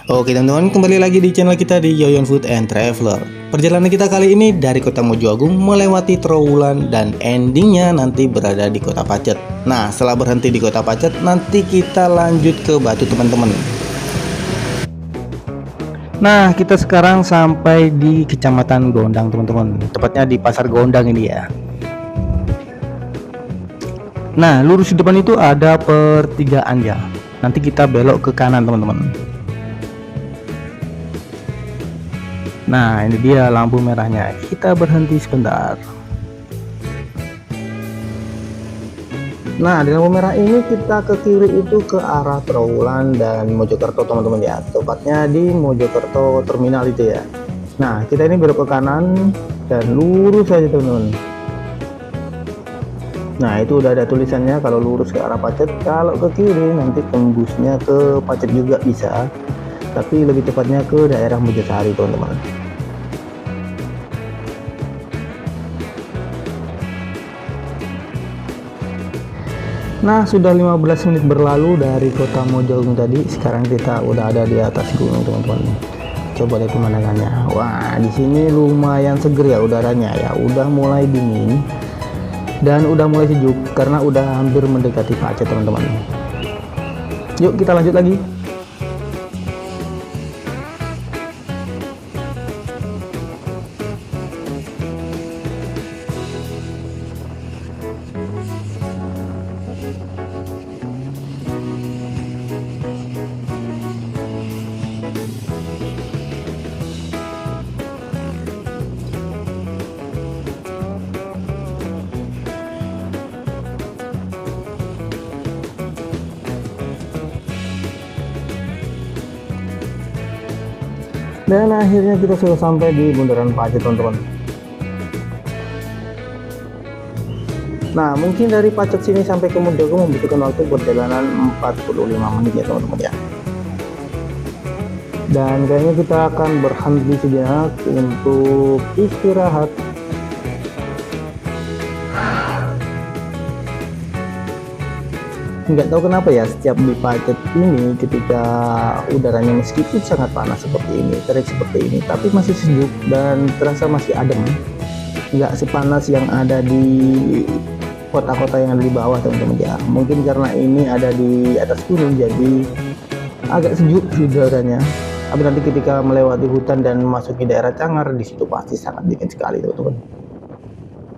Oke teman-teman, kembali lagi di channel kita di Yoyon Food and Traveler. Perjalanan kita kali ini dari kota Mojoagung melewati Trowulan dan endingnya nanti berada di kota Pacet. Nah, setelah berhenti di kota Pacet, nanti kita lanjut ke Batu teman-teman. Nah, kita sekarang sampai di Kecamatan Gondang teman-teman. Tepatnya di Pasar Gondang ini ya. Nah, lurus di depan itu ada pertigaan ya. Nanti kita belok ke kanan teman-teman. Nah, ini dia lampu merahnya. Kita berhenti sebentar. Nah, di lampu merah ini kita ke kiri itu ke arah Trowulan dan Mojokerto teman-teman ya. Tepatnya di Mojokerto terminal itu ya. Nah, kita ini belok ke kanan dan lurus saja teman-teman. Nah, itu udah ada tulisannya kalau lurus ke arah Pacet. Kalau ke kiri nanti tembusnya ke Pacet juga bisa. Tapi lebih tepatnya ke daerah Mojosari teman-teman. Nah, sudah 15 menit berlalu dari kota Mojoagung tadi. Sekarang kita udah ada di atas gunung teman-teman. Coba lihat pemandangannya. Wah, di sini lumayan seger ya udaranya ya. Udah mulai dingin dan udah mulai sejuk karena udah hampir mendekati Pacet teman-teman. Yuk kita lanjut lagi. Dan akhirnya kita sudah sampai di bundaran Pacet teman-teman. Nah, mungkin dari Pacet sini sampai ke Mojoagung membutuhkan waktu perjalanan 45 menit ya teman-teman ya. Dan kayaknya kita akan berhenti sejenak untuk istirahat. Nggak tahu kenapa ya, setiap di Pacet ini ketika udaranya meskipun sangat panas seperti ini, terik seperti ini, tapi masih sejuk dan terasa masih adem. Nggak sepanas yang ada di kota-kota yang ada di bawah teman-teman ya. Mungkin karena ini ada di atas gunung jadi agak sejuk udaranya. Tapi nanti ketika melewati hutan dan memasuki daerah Cangar, di situ pasti sangat dingin sekali teman-teman.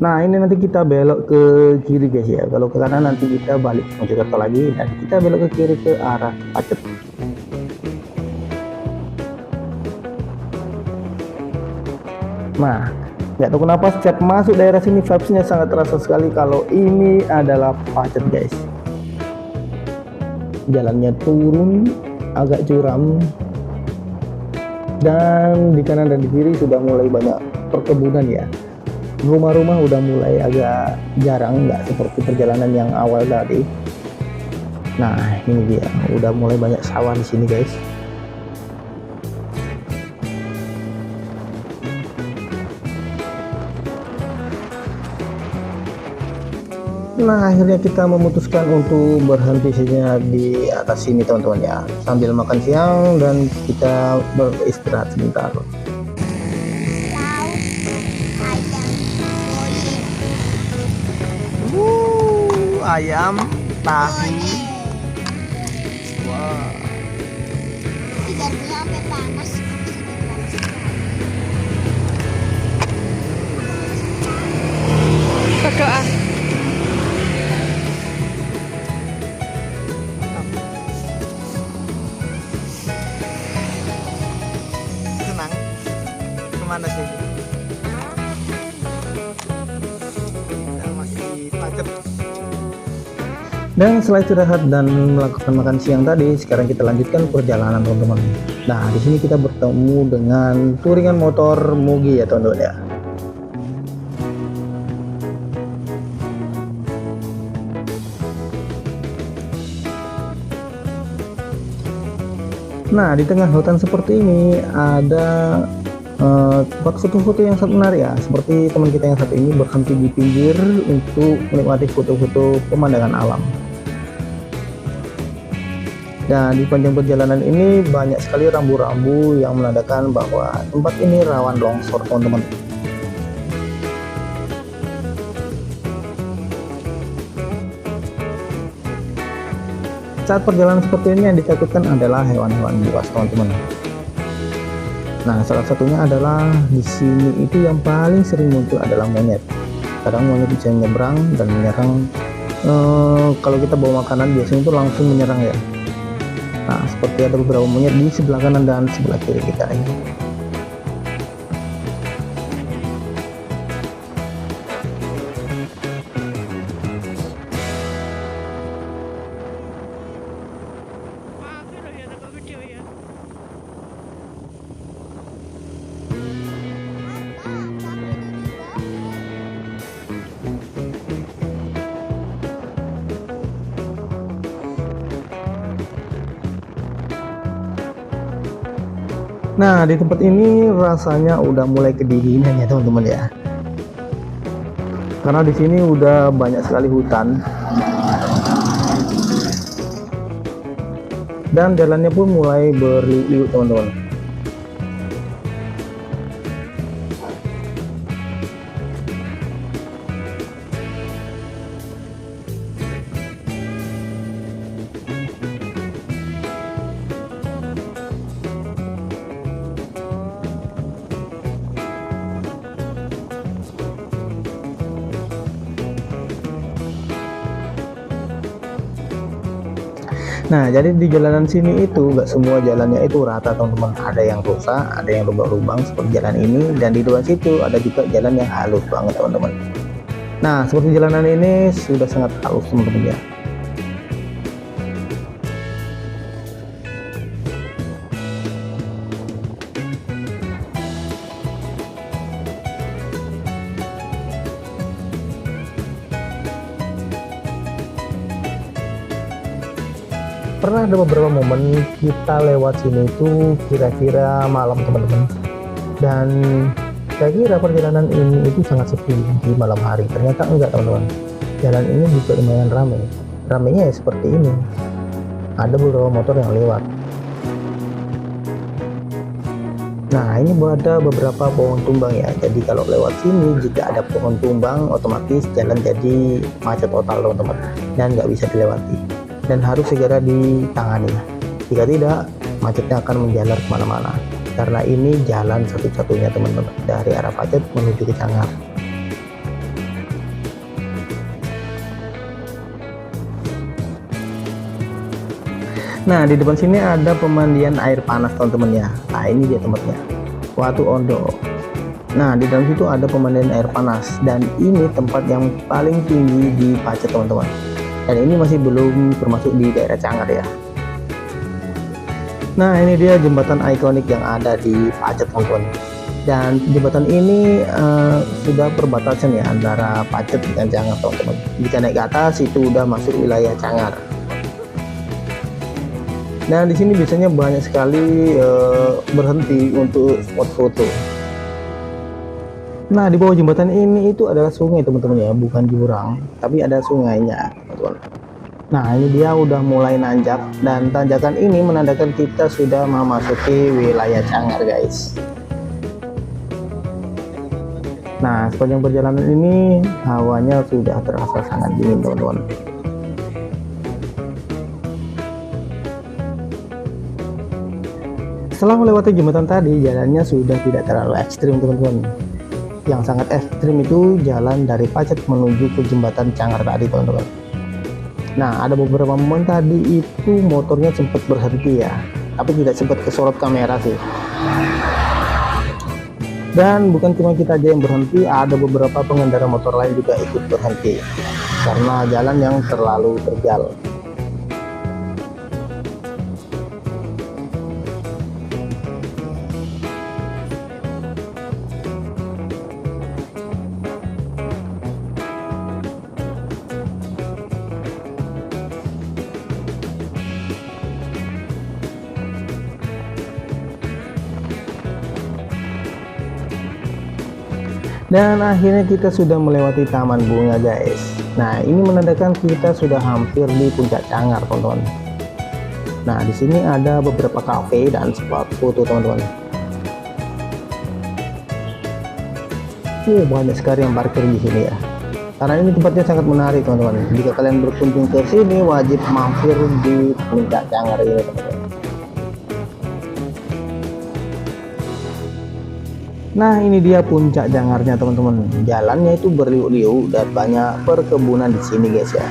Nah, ini nanti kita belok ke kiri guys ya. Kalau ke kanan nanti kita balik ke Mojokerto lagi dan kita belok ke kiri ke arah Pacet. Nah, nggak tahu kenapa setiap masuk daerah sini vibes-nya sangat terasa sekali kalau ini adalah Pacet guys. Jalannya turun, agak curam, dan di kanan dan di kiri sudah mulai banyak perkebunan ya. Rumah-rumah udah mulai agak jarang, nggak seperti perjalanan yang awal tadi. Nah, ini dia, udah mulai banyak sawah di sini guys. Nah, akhirnya kita memutuskan untuk berhenti sejenak di atas sini teman-teman ya, sambil makan siang dan kita beristirahat sebentar. Ayam, tahu. Wah. Sampai panas. Kakak. Senang. Kemana sih? Masih Pacet. Dan setelah istirahat dan melakukan makan siang tadi, sekarang kita lanjutkan perjalanan teman-teman. Nah, di sini kita bertemu dengan touringan motor Mugi ya teman-teman ya. Nah, di tengah hutan seperti ini ada tempat foto-foto yang sangat menarik ya, seperti teman kita yang satu ini berhenti di pinggir untuk menikmati foto-foto pemandangan alam. Nah, di panjang perjalanan ini banyak sekali rambu-rambu yang menandakan bahwa tempat ini rawan longsor, teman-teman. Saat perjalanan seperti ini yang ditakutkan adalah hewan-hewan buas, teman-teman. Nah, salah satunya adalah di sini itu yang paling sering muncul adalah monyet. Kadang monyet bisa menyeberang dan menyerang. Kalau kita bawa makanan biasanya itu langsung menyerang ya. Nah, seperti ada beberapa monyet di sebelah kanan dan sebelah kiri kita ini. Nah, di tempat ini rasanya udah mulai kedinginan ya teman-teman ya. Karena di sini udah banyak sekali hutan. Dan jalannya pun mulai berliuk-liuk, teman-teman. Nah, jadi di jalanan sini itu nggak semua jalannya itu rata, teman-teman. Ada yang rusak, ada yang lubang-lubang seperti jalan ini, dan di depan situ ada juga jalan yang halus banget, teman-teman. Nah, seperti jalanan ini sudah sangat halus, teman-teman ya. Pernah ada beberapa momen kita lewat sini itu kira-kira malam, teman-teman, dan saya kira perjalanan ini itu sangat sepi di malam hari. Ternyata enggak, teman-teman. Jalan ini juga lumayan ramai. Ramainya ya seperti ini, ada beberapa motor yang lewat. Nah, ini ada beberapa pohon tumbang ya. Jadi kalau lewat sini jika ada pohon tumbang, otomatis jalan jadi macet total, teman-teman, dan nggak bisa dilewati dan harus segera ditangani. Jika tidak, macetnya akan menjalar kemana-mana, karena ini jalan satu-satunya, teman-teman, dari arah Pacet menuju ke Cangar. Nah, di depan sini ada pemandian air panas, teman-teman ya. Nah, ini dia tempatnya, Watu Ondo. Nah, di dalam situ ada pemandian air panas, dan ini tempat yang paling tinggi di Pacet, teman-teman. Dan ini masih belum termasuk di daerah Cangar ya. Nah, ini dia jembatan ikonik yang ada di Pacet, teman-teman. Dan jembatan ini sudah perbatasan ya antara Pacet dan Cangar, teman-teman. Jika naik ke atas itu udah masuk wilayah Cangar. Nah, di sini biasanya banyak sekali berhenti untuk spot foto. Nah, di bawah jembatan ini itu adalah sungai, teman-teman ya, bukan jurang, tapi ada sungainya, teman-teman. Nah, ini dia udah mulai nanjak, dan tanjakan ini menandakan kita sudah memasuki wilayah Cangar, guys. Nah, sepanjang perjalanan ini hawanya sudah terasa sangat dingin, teman-teman. Setelah melewati jembatan tadi, jalannya sudah tidak terlalu ekstrim, teman-teman. Yang sangat ekstrim itu jalan dari Pacet menuju ke jembatan Cangar tadi, teman-teman. Nah, ada beberapa momen tadi itu motornya sempat berhenti ya, tapi tidak sempat kesorot kamera sih. Dan bukan cuma kita aja yang berhenti, ada beberapa pengendara motor lain juga ikut berhenti karena jalan yang terlalu terjal. Dan akhirnya kita sudah melewati taman bunga, guys. Nah, ini menandakan kita sudah hampir di puncak Cangar, teman-teman. Nah, di sini ada beberapa kafe dan spot foto teman-teman. Banyak sekali yang parkir di sini ya. Karena ini tempatnya sangat menarik teman-teman. Jika kalian berkunjung ke sini wajib mampir di Puncak Cangar ini teman-teman. Nah, ini dia Puncak Cangarnya teman-teman. Jalannya itu berliuk-liuk dan banyak perkebunan di sini guys ya.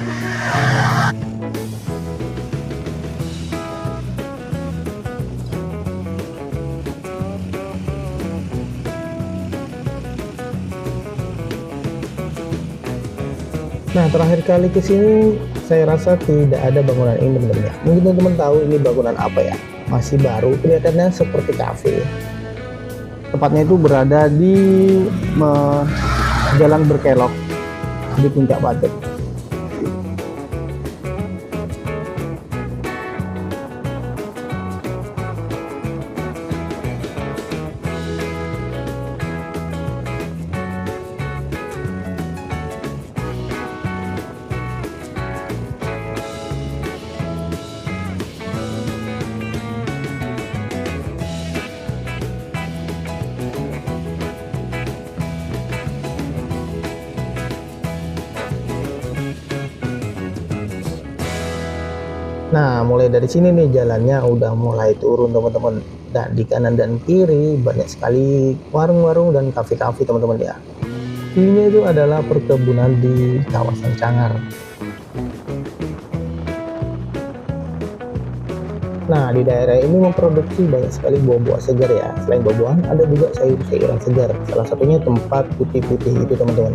Nah, terakhir kali ke sini saya rasa tidak ada bangunan ini teman-teman. Mungkin teman-teman tahu ini bangunan apa ya? Masih baru, kelihatannya seperti kafe. Tepatnya itu berada di Jalan Berkelok di Puncak Batik. Nah, mulai dari sini nih jalannya udah mulai turun teman-teman. Dan di kanan dan kiri banyak sekali warung-warung dan kafe-kafe teman-teman ya. Ini itu adalah perkebunan di kawasan Cangar. Nah, di daerah ini memproduksi banyak sekali buah-buah segar ya. Selain buah-buahan, ada juga sayur-sayuran segar. Salah satunya tempat putih-putih itu teman-teman.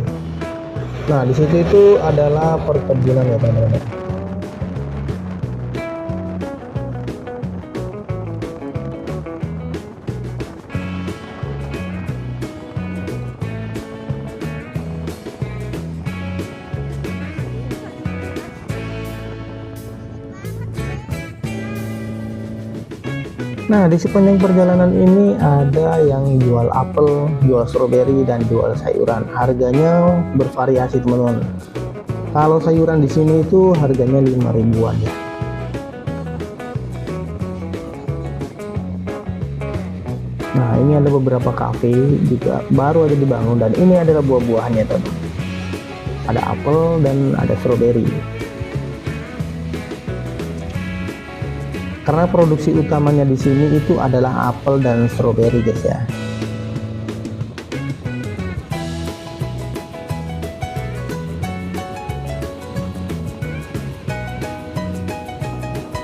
Nah, di situ itu adalah perkebunan ya teman-teman. Nah, di sepanjang perjalanan ini ada yang jual apel, jual stroberi, dan jual sayuran. Harganya bervariasi teman-teman. Kalau sayuran di sini itu harganya 5 ribuan ya. Nah, ini ada beberapa kafe juga baru aja dibangun dan ini adalah buah-buahannya teman-teman. Ada apel dan ada stroberi. Karena produksi utamanya di sini itu adalah apel dan stroberi guys ya.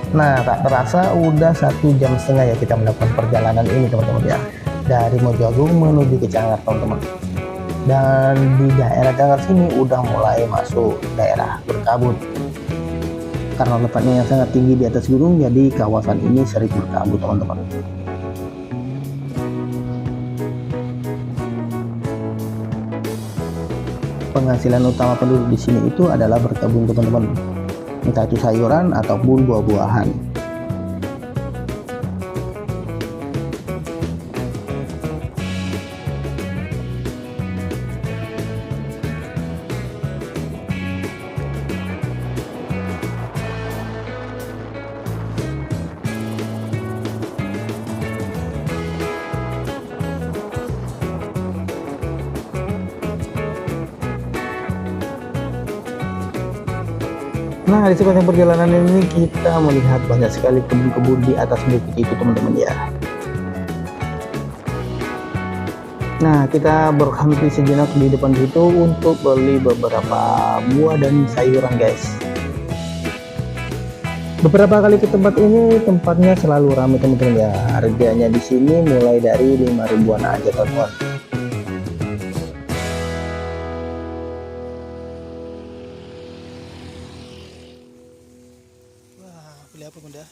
Nah, tak terasa udah 1,5 jam ya kita melakukan perjalanan ini teman-teman ya. Dari Mojoagung menuju ke Cangar teman-teman. Dan di daerah Cangar sini udah mulai masuk daerah berkabut. Karena letaknya yang sangat tinggi di atas gunung, jadi kawasan ini sering berkabut teman-teman. Penghasilan utama penduduk di sini itu adalah berkebun teman-teman, entah itu sayuran ataupun buah-buahan. Nah, di sepanjang perjalanan ini kita melihat banyak sekali kebun-kebun di atas bukit itu teman-teman ya. Nah, kita berhenti sejenak di depan situ untuk beli beberapa buah dan sayuran guys. Beberapa kali ke tempat ini, tempatnya selalu ramai teman-teman ya. Harganya di sini mulai dari 5 ribuan aja teman-teman. Beli apa bunda?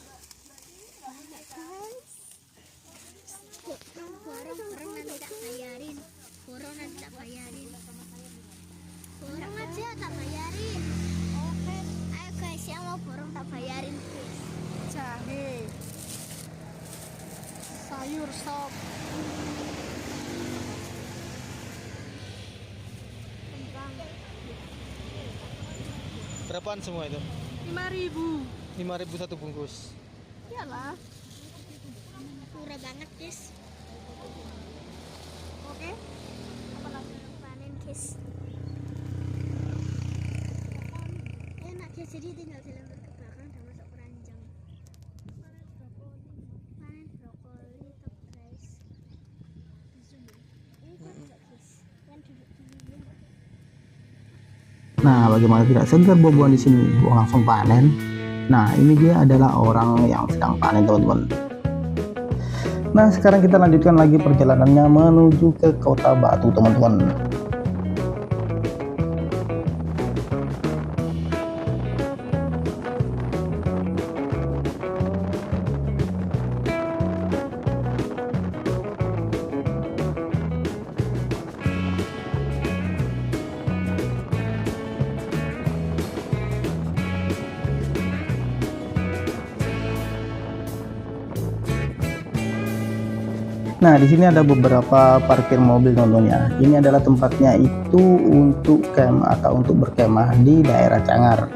Borong nanti tak bayarin. Borong nanti tak bayarin. Borong aja tak bayarin. Oke. Ayo guys yang mau borong tak bayarin. Jahe, sayur sop, Kembang. Berapaan semua itu? 5.000. 5.000 satu bungkus. Iyalah. Murah banget guys. Oke. Apa lagi? Panen guys. Enak guys, jadi tinggal dilempar ke belakang dan masuk keranjang. Panen brokoli top guys. Ini kan enggak guys. Yang duduk dulu. Nah, bagaimana tidak segar buah-buahan di sini? Buah langsung panen. Nah, ini dia adalah orang yang sedang panen, teman-teman. Nah, sekarang kita lanjutkan lagi perjalanannya menuju ke Kota Batu, teman-teman. Nah, di sini ada beberapa parkir mobil, teman-teman ya. Ini adalah tempatnya itu untuk camp atau untuk berkemah di daerah Cangar.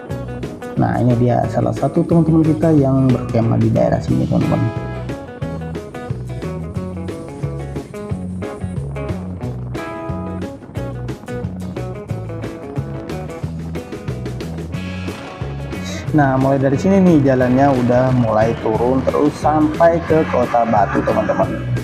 Nah, ini dia salah satu teman-teman kita yang berkemah di daerah sini, teman-teman. Nah, mulai dari sini nih jalannya udah mulai turun terus sampai ke Kota Batu, teman-teman.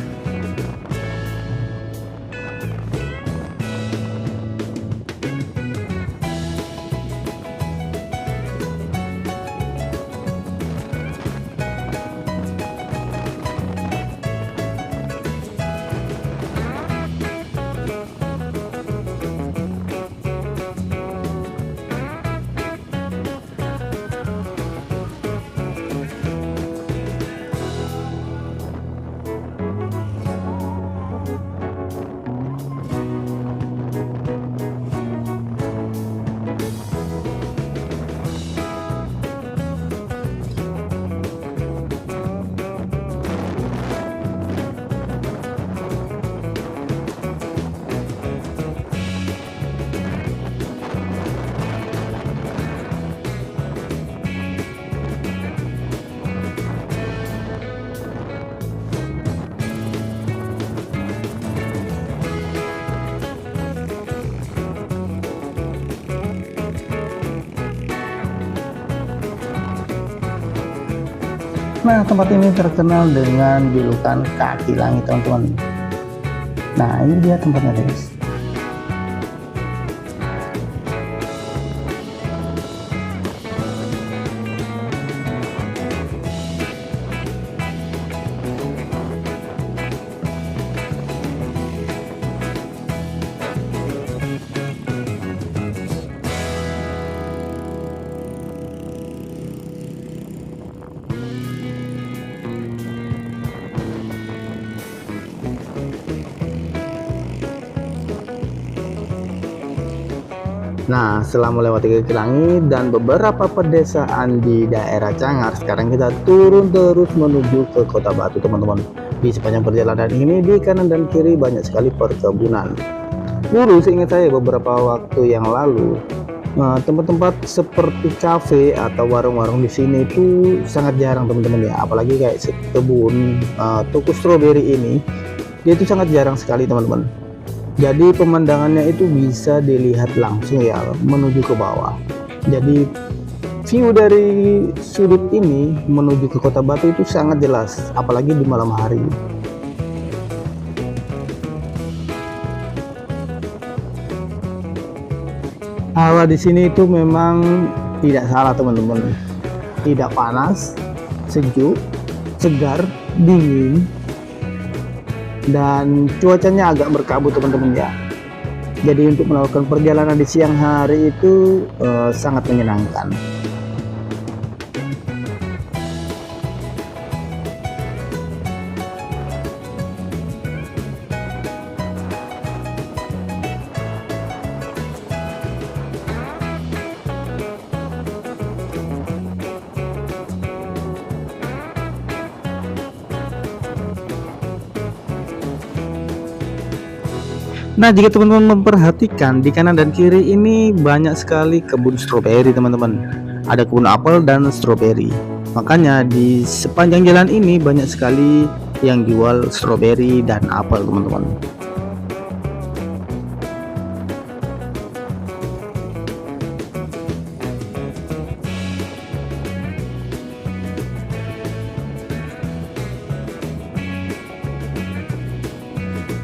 Nah, tempat ini terkenal dengan julukan kaki langit, teman-teman. Nah, ini dia tempatnya, guys. Nah, setelah melewati kaki langit dan beberapa pedesaan di daerah Cangar, sekarang kita turun terus menuju ke Kota Batu, teman-teman. Di sepanjang perjalanan ini, di kanan dan kiri banyak sekali perkebunan. Dulu seingat saya beberapa waktu yang lalu, tempat-tempat seperti kafe atau warung-warung di sini itu sangat jarang, teman-teman ya. Apalagi kayak kebun toko stroberi ini, dia itu sangat jarang sekali, teman-teman. Jadi pemandangannya itu bisa dilihat langsung ya menuju ke bawah. Jadi view dari sudut ini menuju ke Kota Batu itu sangat jelas, apalagi di malam hari. Hawa di sini itu memang tidak salah, teman-teman. Tidak panas, sejuk, segar, dingin. Dan cuacanya agak berkabut, teman-teman ya. Jadi untuk melakukan perjalanan di siang hari itu sangat menyenangkan. Nah, jika teman-teman memperhatikan di kanan dan kiri ini banyak sekali kebun stroberi, teman-teman. Ada kebun apel dan stroberi. Makanya di sepanjang jalan ini banyak sekali yang jual stroberi dan apel teman-teman.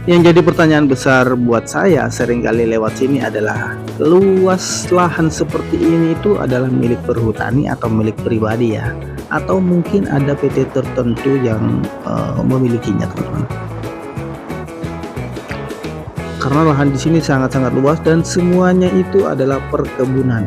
Yang jadi pertanyaan besar buat saya seringkali lewat sini adalah, luas lahan seperti ini itu adalah milik perhutani atau milik pribadi ya, atau mungkin ada PT tertentu yang memilikinya teman-teman. Karena lahan di sini sangat-sangat luas dan semuanya itu adalah perkebunan.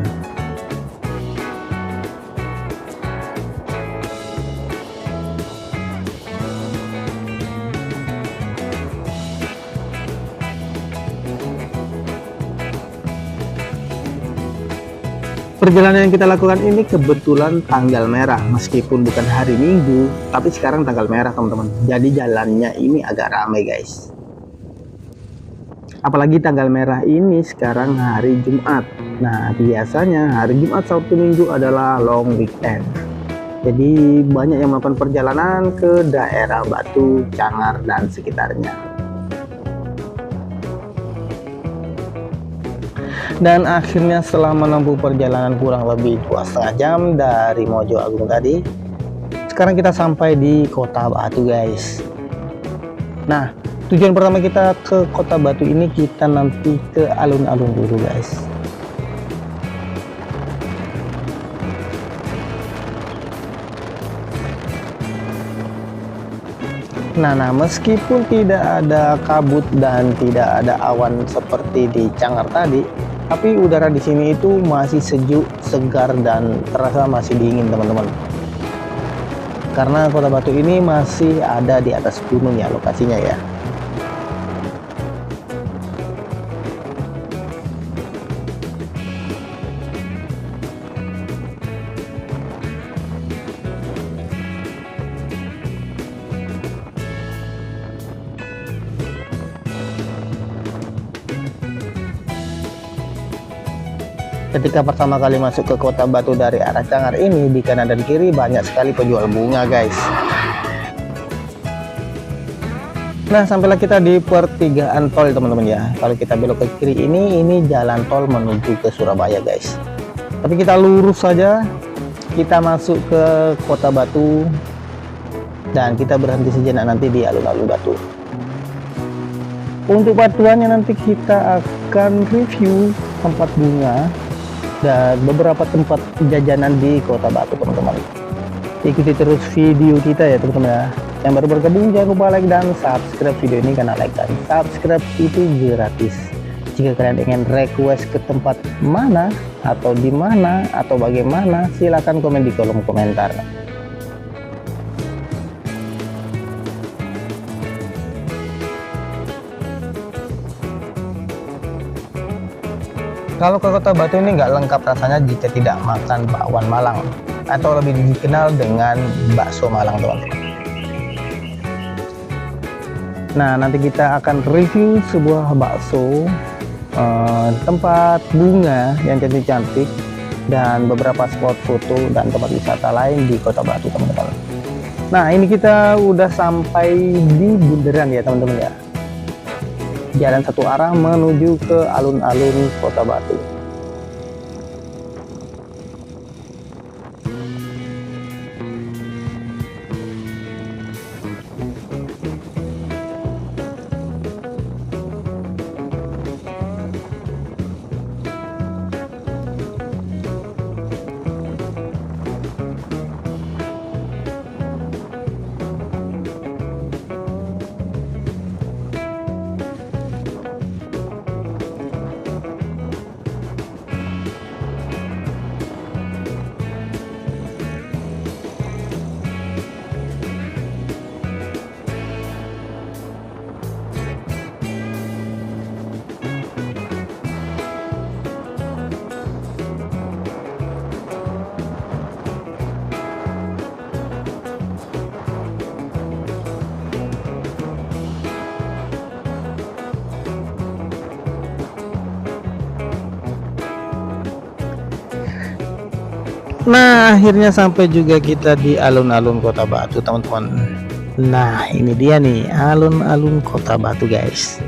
Perjalanan yang kita lakukan ini kebetulan tanggal merah, meskipun bukan hari Minggu, tapi sekarang tanggal merah teman-teman. Jadi jalannya ini agak ramai guys. Apalagi tanggal merah ini sekarang hari Jumat. Nah biasanya hari Jumat, Sabtu, Minggu adalah long weekend. Jadi banyak yang melakukan perjalanan ke daerah Batu, Cangar dan sekitarnya. Dan akhirnya setelah menempuh perjalanan kurang lebih 2,5 jam dari Mojo Agung tadi, sekarang kita sampai di Kota Batu guys. Nah tujuan pertama kita ke Kota Batu ini, kita nanti ke alun-alun dulu guys. Nah, meskipun tidak ada kabut dan tidak ada awan seperti di Cangar tadi, tapi udara di sini itu masih sejuk, segar dan terasa masih dingin teman-teman. Karena Kota Batu ini masih ada di atas gunung ya lokasinya ya. Ketika pertama kali masuk ke Kota Batu dari arah Cangar ini, di kanan dan kiri banyak sekali penjual bunga guys. Nah sampailah kita di pertigaan tol teman-teman ya. Kalau kita belok ke kiri ini jalan tol menuju ke Surabaya guys. Tapi kita lurus saja, kita masuk ke Kota Batu dan kita berhenti sejenak nanti di alun-alun Batu. Untuk batuannya nanti kita akan review tempat bunga dan beberapa tempat jajanan di Kota Batu teman-teman. Ikuti terus video kita ya teman-teman ya. Yang baru bergabung jangan lupa like dan subscribe video ini, karena like dan subscribe itu gratis. Jika kalian ingin request ke tempat mana atau di mana atau bagaimana, silahkan komen di kolom komentar. Kalau ke Kota Batu ini nggak lengkap rasanya jika tidak makan bakwan Malang, atau lebih dikenal dengan bakso Malang teman-teman. Nah nanti kita akan review sebuah bakso, tempat bunga yang cantik-cantik, dan beberapa spot foto dan tempat wisata lain di Kota Batu teman-teman. Nah ini kita udah sampai di bundaran ya teman-teman ya. Jalan satu arah menuju ke alun-alun Kota Batu. Nah, akhirnya sampai juga kita di alun-alun Kota Batu, teman-teman. Nah, ini dia nih alun-alun Kota Batu, guys.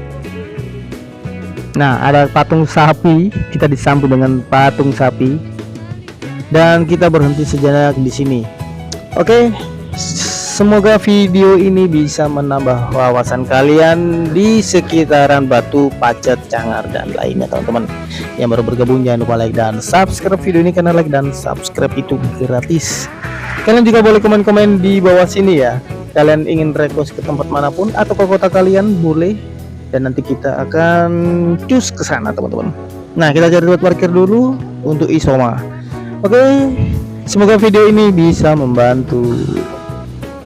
Nah, ada patung sapi, kita disambut dengan patung sapi. Dan kita berhenti sejenak di sini. Oke, semoga video ini bisa menambah wawasan kalian di sekitaran Batu, Pacet, Cangar, dan lainnya, teman-teman. Yang baru bergabung jangan lupa like dan subscribe video ini, karena like dan subscribe itu gratis. Kalian juga boleh komen-komen di bawah sini ya. Kalian ingin request ke tempat manapun atau ke kota kalian boleh, dan nanti kita akan cus ke sana, teman-teman. Nah, kita cari tempat parkir dulu untuk Isoma. Oke, semoga video ini bisa membantu.